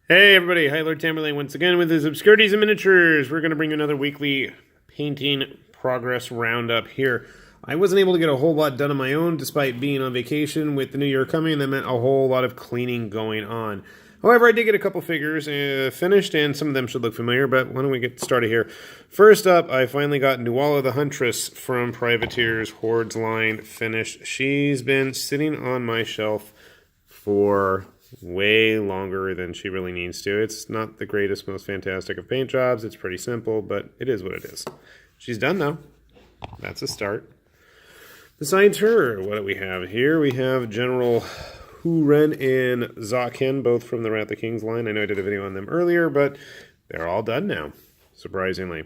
Hey everybody, Hi Lord Tamerlane once again with his Obscurities and Miniatures. We're going to bring you another weekly painting progress roundup here. I wasn't able to get a whole lot done on my own despite being on vacation with the new year coming. That meant a whole lot of cleaning going on. However, I did get a couple figures finished, and some of them should look familiar, but why don't we get started here. First up, I finally got Nuala the Huntress from Privateer's Hordes line finished. She's been sitting on my shelf for way longer than she really needs to. It's not the greatest, most fantastic of paint jobs. It's pretty simple, but it is what it is. She's done, though. That's a start. Besides her, what do we have here? We have General Huren and Zaken, both from the Wrath of Kings line. I know I did a video on them earlier, but they're all done now, surprisingly.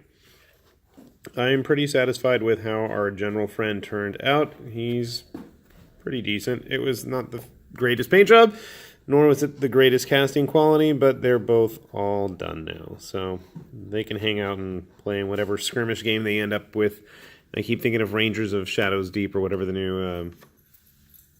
I'm pretty satisfied with how our general friend turned out. He's pretty decent. It was not the greatest paint job, nor was it the greatest casting quality, but they're both all done now. So they can hang out and play in whatever skirmish game they end up with. I keep thinking of Rangers of Shadows Deep or whatever the new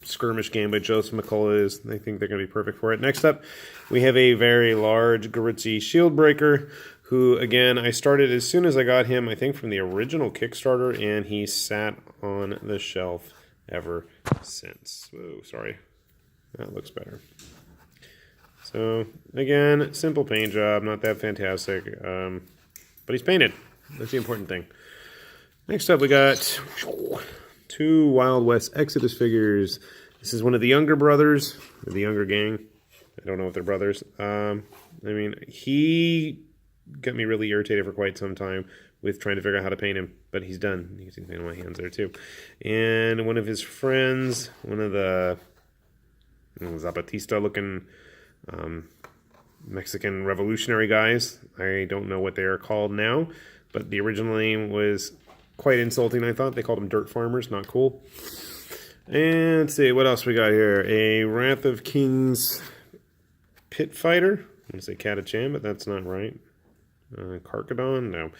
skirmish game by Joseph McCullough is. I think they're going to be perfect for it. Next up, we have a very large Garitzi Shieldbreaker, who, again, I started as soon as I got him, I think from the original Kickstarter, and he sat on the shelf ever since. Whoa, sorry. That looks better. So, again, simple paint job, not that fantastic, but he's painted. That's the important thing. Next up, we got two Wild West Exodus figures. This is one of the younger brothers, or the younger gang. I don't know if they're brothers. I mean, he got me really irritated for quite some time with trying to figure out how to paint him, but he's done. You can see the paint on my hands there, too. And one of his friends, one of the Zapatista-looking Mexican revolutionary guys. I don't know what they are called now, but the original name was quite insulting, I thought. They called them dirt farmers, not cool. And let's see, what else we got here? A Wrath of Kings pit fighter. I'm going to say Catachan, but that's not right. Karkadon? No.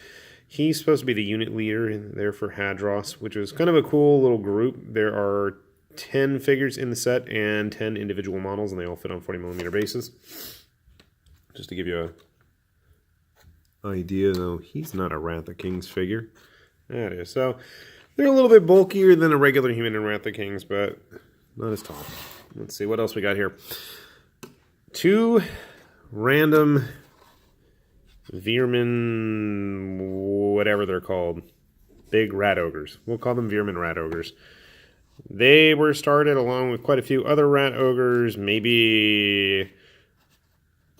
He's supposed to be the unit leader there for Hadros, which is kind of a cool little group. There are 10 figures in the set and 10 individual models, and they all fit on 40mm bases. Just to give you an idea, though, he's not a Wrath of Kings figure. That is. So, they're a little bit bulkier than a regular human in Wrath of Kings, but not as tall. Let's see, what else we got here? Two random Veerman, whatever they're called. Big rat ogres. We'll call them Veerman rat ogres. They were started along with quite a few other rat ogres, maybe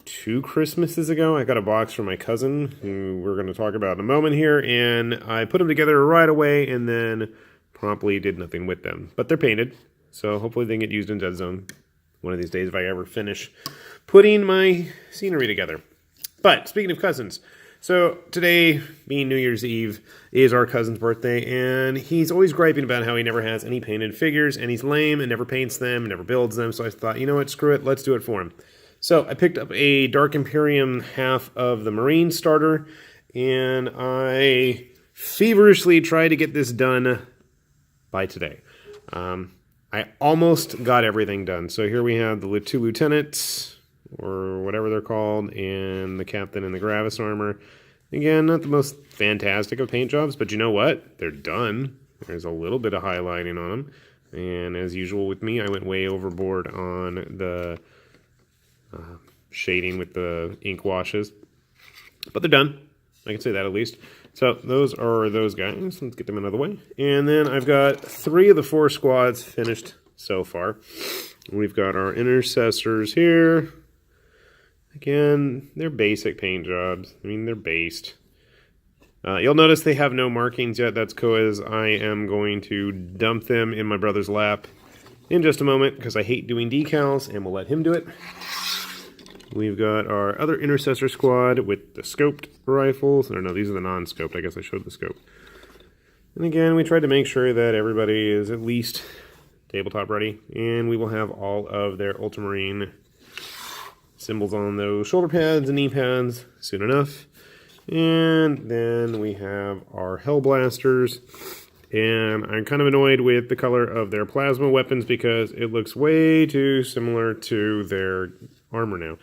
2 Christmases ago. I got a box from my cousin, who we're going to talk about in a moment here, and I put them together right away and then promptly did nothing with them. But they're painted, so hopefully they can get used in Dead Zone one of these days if I ever finish putting my scenery together. But speaking of cousins, so today, being New Year's Eve, is our cousin's birthday, and he's always griping about how he never has any painted figures, and he's lame and never paints them, never builds them, so I thought, you know what, screw it, let's do it for him. So I picked up a Dark Imperium half of the Marine starter, and I feverishly tried to get this done by today. I almost got everything done. So here we have the 2 lieutenants, or whatever they're called, and the captain in the Gravis armor. Again, not the most fantastic of paint jobs, but you know what? They're done. There's a little bit of highlighting on them. And as usual with me, I went way overboard on the shading with the ink washes. But they're done. I can say that at least. So those are those guys. Let's get them another way. And then I've got 3 of the 4 squads finished so far. We've got our intercessors here. Again, they're basic paint jobs. I mean, they're based. You'll notice they have no markings yet. That's because I am going to dump them in my brother's lap in just a moment because I hate doing decals, and we'll let him do it. We've got our other intercessor squad with the scoped rifles. I don't know, these are the non-scoped. I guess I showed the scope. And again, we tried to make sure that everybody is at least tabletop ready, and we will have all of their Ultramarine symbols on those shoulder pads and knee pads soon enough. And then we have our Hel Blasters, and I'm kind of annoyed with the color of their plasma weapons because it looks way too similar to their armor now.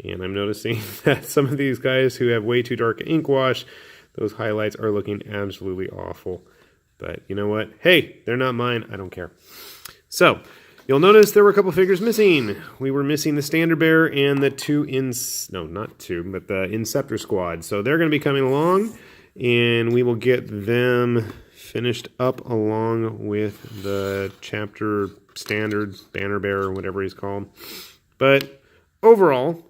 And I'm noticing that some of these guys who have way too dark ink wash, those highlights are looking absolutely awful. But you know what? Hey, they're not mine. I don't care. So, you'll notice there were a couple figures missing. We were missing the Standard Bearer and the the Inceptor Squad. So they're going to be coming along, and we will get them finished up along with the chapter standard banner bearer, whatever he's called. But overall,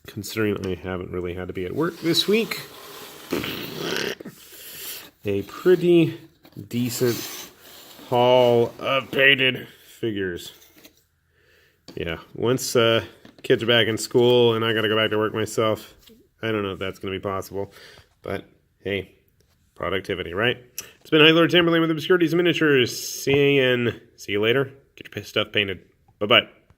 considering I haven't really had to be at work this week, a pretty decent haul of painted figures. Yeah, once kids are back in school and I gotta go back to work myself, I don't know if that's gonna be possible, but hey, productivity, right? It's been High Lord Timberlane with Obscurities and Miniatures. See you later. Get your stuff painted. Bye-bye.